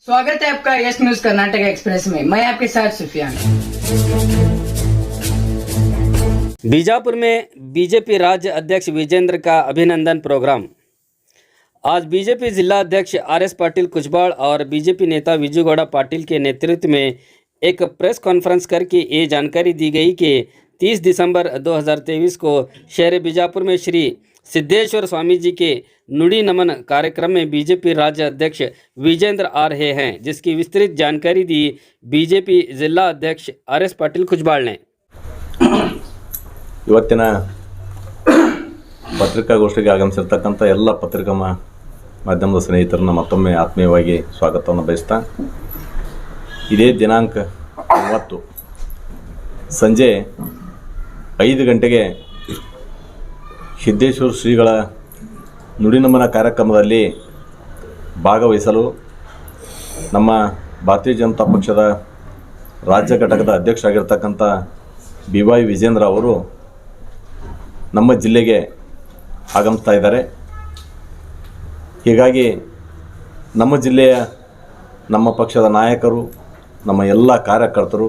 स्वागत है आपका यस न्यूज कर्नाटक एक्सप्रेस में। मैं आपके साथ सुफियान। बीजापुर में बीजेपी राज्य अध्यक्ष विजेंद्र का अभिनंदन प्रोग्राम। आज बीजेपी जिला अध्यक्ष आर.एस. पाटिल कुचबाड़ और बीजेपी नेता विजू गौड़ा पाटिल के नेतृत्व में एक प्रेस कॉन्फ्रेंस करके ये जानकारी दी गई कि 30 दिसंबर 2023 को शहर बीजापुर में श्री सिद्धेश्वर स्वामी जी के नुड़ी नमन कार्यक्रम में बीजेपी राज्य अध्यक्ष विजेंद्र आ रहे हैं, जिसकी विस्तृत जानकारी दी बीजेपी जिला अध्यक्ष आर.एस. पाटिल कुचबाड़ ने। ಇವತ್ತಿನ ಪತ್ರಿಕಾಗೋಷ್ಠಿಗೆ ಆಗಮಿಸಿರ್ತಕ್ಕಂಥ ಎಲ್ಲ ಪತ್ರಿಕಾ ಮಾಧ್ಯಮದ ಸ್ನೇಹಿತರನ್ನ ಮತ್ತೊಮ್ಮೆ ಆತ್ಮೀಯವಾಗಿ ಸ್ವಾಗತವನ್ನು ಬಯಸ್ತಾ, ಇದೇ ದಿನಾಂಕ 30 ಸಂಜೆ 5 ಗಂಟೆಗೆ ಸಿದ್ದೇಶ್ವರ ಶ್ರೀಗಳ ನುಡಿನಮನ ಕಾರ್ಯಕ್ರಮದಲ್ಲಿ ಭಾಗವಹಿಸಲು ನಮ್ಮ ಭಾರತೀಯ ಜನತಾ ಪಕ್ಷದ ರಾಜ್ಯ ಘಟಕದ ಅಧ್ಯಕ್ಷರಾಗಿರ್ತಕ್ಕಂಥ ಬಿ.ವೈ. ವಿಜೇಂದ್ರ ಅವರು ನಮ್ಮ ಜಿಲ್ಲೆಗೆ ಆಗಮಿಸ್ತಾ ಇದ್ದಾರೆ. ಹೀಗಾಗಿ ನಮ್ಮ ಜಿಲ್ಲೆಯ ನಮ್ಮ ಪಕ್ಷದ ನಾಯಕರು, ನಮ್ಮ ಎಲ್ಲ ಕಾರ್ಯಕರ್ತರು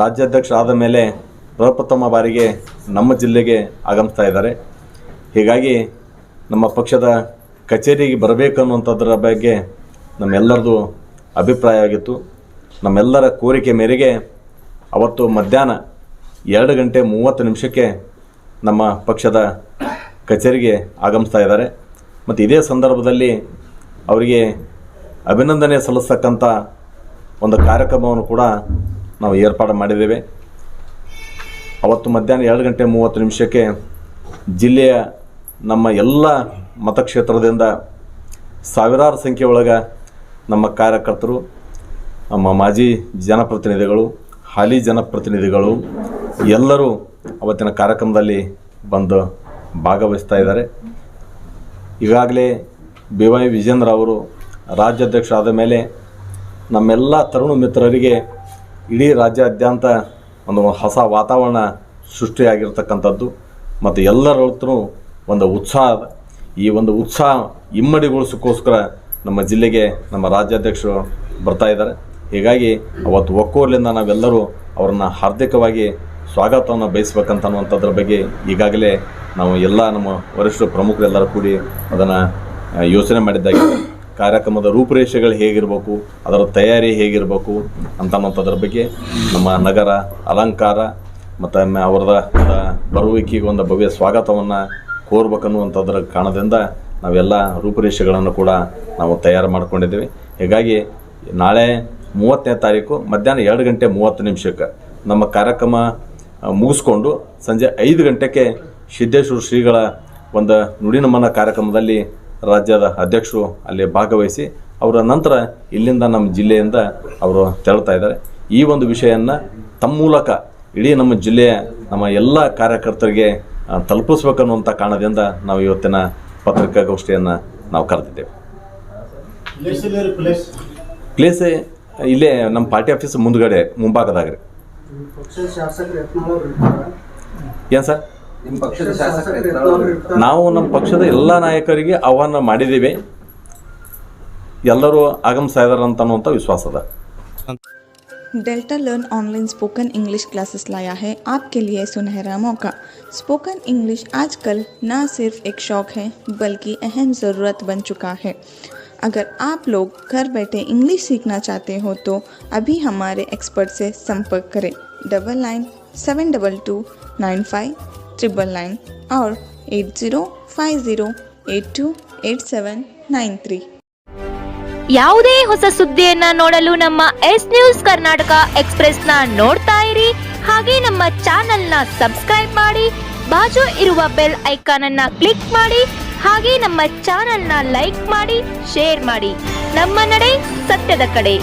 ರಾಜ್ಯಾಧ್ಯಕ್ಷರಾದ ಮೇಲೆ ಪ್ರಪ್ರಥಮ ಬಾರಿಗೆ ನಮ್ಮ ಜಿಲ್ಲೆಗೆ ಆಗಮಿಸ್ತಾ ಇದ್ದಾರೆ. ಹೀಗಾಗಿ ನಮ್ಮ ಪಕ್ಷದ ಕಚೇರಿಗೆ ಬರಬೇಕು ಅನ್ನುವಂಥದ್ರ ಬಗ್ಗೆ ನಮ್ಮೆಲ್ಲರದು ಅಭಿಪ್ರಾಯ ಆಗಿತ್ತು. ನಮ್ಮೆಲ್ಲರ ಕೋರಿಕೆ ಮೇರೆಗೆ ಅವತ್ತು ಮಧ್ಯಾಹ್ನ 2:30 ನಮ್ಮ ಪಕ್ಷದ ಕಚೇರಿಗೆ ಆಗಮಿಸ್ತಾ ಇದ್ದಾರೆ. ಮತ್ತು ಇದೇ ಸಂದರ್ಭದಲ್ಲಿ ಅವರಿಗೆ ಅಭಿನಂದನೆ ಸಲ್ಲಿಸ್ತಕ್ಕಂಥ ಒಂದು ಕಾರ್ಯಕ್ರಮವನ್ನು ಕೂಡ ನಾವು ಏರ್ಪಾಡು ಮಾಡಿದ್ದೇವೆ. ಅವತ್ತು ಮಧ್ಯಾಹ್ನ 2:30 ಜಿಲ್ಲೆಯ ನಮ್ಮ ಎಲ್ಲ ಮತಕ್ಷೇತ್ರದಿಂದ ಸಾವಿರಾರು ಸಂಖ್ಯೆ ಒಳಗೆ ನಮ್ಮ ಕಾರ್ಯಕರ್ತರು, ನಮ್ಮ ಮಾಜಿ ಜನಪ್ರತಿನಿಧಿಗಳು, ಹಾಲಿ ಜನಪ್ರತಿನಿಧಿಗಳು ಎಲ್ಲರೂ ಅವತ್ತಿನ ಕಾರ್ಯಕ್ರಮದಲ್ಲಿ ಬಂದು ಭಾಗವಹಿಸ್ತಾ ಇದ್ದಾರೆ. ಈಗಾಗಲೇ ಬಿ.ವೈ. ವಿಜೇಂದ್ರ ಅವರು ರಾಜ್ಯಾಧ್ಯಕ್ಷರಾದ ಮೇಲೆ ನಮ್ಮೆಲ್ಲ ತರುಣ ಮಿತ್ರರಿಗೆ ಇಡೀ ರಾಜ್ಯಾದ್ಯಂತ ಒಂದು ಹೊಸ ವಾತಾವರಣ ಸೃಷ್ಟಿಯಾಗಿರ್ತಕ್ಕಂಥದ್ದು ಮತ್ತು ಎಲ್ಲರಲ್ಲೂ ಒಂದು ಉತ್ಸಾಹ, ಈ ಒಂದು ಉತ್ಸಾಹ ಇಮ್ಮಡಿಗೊಳಿಸೋಕ್ಕೋಸ್ಕರ ನಮ್ಮ ಜಿಲ್ಲೆಗೆ ನಮ್ಮ ರಾಜ್ಯಾಧ್ಯಕ್ಷರು ಬರ್ತಾ ಇದ್ದಾರೆ. ಹೀಗಾಗಿ ಅವತ್ತು ಒಕ್ಕೋರ್ಲಿಂದ ನಾವೆಲ್ಲರೂ ಅವ್ರನ್ನ ಹಾರ್ದಿಕವಾಗಿ ಸ್ವಾಗತವನ್ನು ಬಯಸ್ಬೇಕಂತ ಅನ್ನುವಂಥದ್ರ ಬಗ್ಗೆ ಈಗಾಗಲೇ ನಾವು ಎಲ್ಲ ನಮ್ಮ ವರಿಷ್ಠ ಪ್ರಮುಖರೆಲ್ಲರೂ ಕೂಡಿ ಅದನ್ನು ಯೋಚನೆ ಮಾಡಿದ್ದಾಗಿದೆ. ಕಾರ್ಯಕ್ರಮದ ರೂಪುರೇಷೆಗಳು ಹೇಗಿರಬೇಕು, ಅದರ ತಯಾರಿ ಹೇಗಿರಬೇಕು ಅಂತ ಅನ್ನೋಂಥದ್ರ ಬಗ್ಗೆ ನಮ್ಮ ನಗರ ಅಲಂಕಾರ ಮತ್ತು ಅವರದ ಬರುವಿಕೆಗೆ ಒಂದು ಭವ್ಯ ಸ್ವಾಗತವನ್ನು ಕೋರ್ಬೇಕನ್ನುವಂಥದ್ರ ಕಾರಣದಿಂದ ನಾವೆಲ್ಲ ರೂಪುರೇಷೆಗಳನ್ನು ಕೂಡ ನಾವು ತಯಾರು ಮಾಡ್ಕೊಂಡಿದ್ದೀವಿ. ಹೀಗಾಗಿ ನಾಳೆ 30ನೇ ತಾರೀಕು ಮಧ್ಯಾಹ್ನ 2:30 ನಮ್ಮ ಕಾರ್ಯಕ್ರಮ ಮುಗಿಸ್ಕೊಂಡು ಸಂಜೆ 5 ಗಂಟೆಗೆ ಸಿದ್ದೇಶ್ವರ ಶ್ರೀಗಳ ಒಂದು ನುಡಿನಮನ ಕಾರ್ಯಕ್ರಮದಲ್ಲಿ ರಾಜ್ಯದ ಅಧ್ಯಕ್ಷರು ಅಲ್ಲಿ ಭಾಗವಹಿಸಿ ಅವರ ನಂತರ ಇಲ್ಲಿಂದ ನಮ್ಮ ಜಿಲ್ಲೆಯಿಂದ ಅವರು ತೆರಳ್ತಾ ಇದ್ದಾರೆ. ಈ ಒಂದು ವಿಷಯವನ್ನು ತಮ್ಮ ಮೂಲಕ ಇಡೀ ನಮ್ಮ ಜಿಲ್ಲೆಯ ನಮ್ಮ ಎಲ್ಲ ಕಾರ್ಯಕರ್ತರಿಗೆ ತಲುಪಿಸ್ಬೇಕನ್ನುವಂಥ ಕಾರಣದಿಂದ ನಾವು ಇವತ್ತಿನ ಪತ್ರಿಕಾಗೋಷ್ಠಿಯನ್ನು ನಾವು ಕರೆದಿದ್ದೇವೆ. ಪ್ಲೇಸ್ ಇಲ್ಲೇ ನಮ್ಮ ಪಾರ್ಟಿ ಆಫೀಸ್ ಮುಂಭಾಗದಾಗ ರೀ. ಏನು ಸರ್, ನಾವು ನಮ್ಮ ಪಕ್ಷದ ಎಲ್ಲ ನಾಯಕರಿಗೆ ಆಹ್ವಾನ ಮಾಡಿದ್ದೀವಿ. ಎಲ್ಲರೂ ಆಗಮಿಸ್ತಾ ಇದ್ದಾರೆ ಅಂತ ಅನ್ನುವಂಥ ವಿಶ್ವಾಸ ಅದ. Delta learn online spoken English classes लाया है आपके लिए सुनहरा मौका। स्पोकन इंग्लिश आजकल न सिर्फ एक शौक़ है बल्कि अहम ज़रूरत बन चुका है। अगर आप लोग घर बैठे इंग्लिश सीखना चाहते हो तो अभी हमारे एक्सपर्ट से संपर्क करें 9972295999 और 8050828793। ಯಾವುದೇ ಹೊಸ ಸುದ್ದಿಯನ್ನ ನೋಡಲು ನಮ್ಮ ಎಸ್ ನ್ಯೂಸ್ ಕರ್ನಾಟಕ ಎಕ್ಸ್ಪ್ರೆಸ್ ನ ನೋಡ್ತಾ ಇರಿ. ಹಾಗೆ ನಮ್ಮ ಚಾನೆಲ್ ನ ಸಬ್ಸ್ಕ್ರೈಬ್ ಮಾಡಿ, ಬಾಜು ಇರುವ ಬೆಲ್ ಐಕಾನ್ ಅನ್ನ ಕ್ಲಿಕ್ ಮಾಡಿ. ಹಾಗೆ ನಮ್ಮ ಚಾನೆಲ್ ನ ಲೈಕ್ ಮಾಡಿ, ಶೇರ್ ಮಾಡಿ. ನಮ್ಮ ನಡೆ ಸತ್ಯದ ಕಡೆ.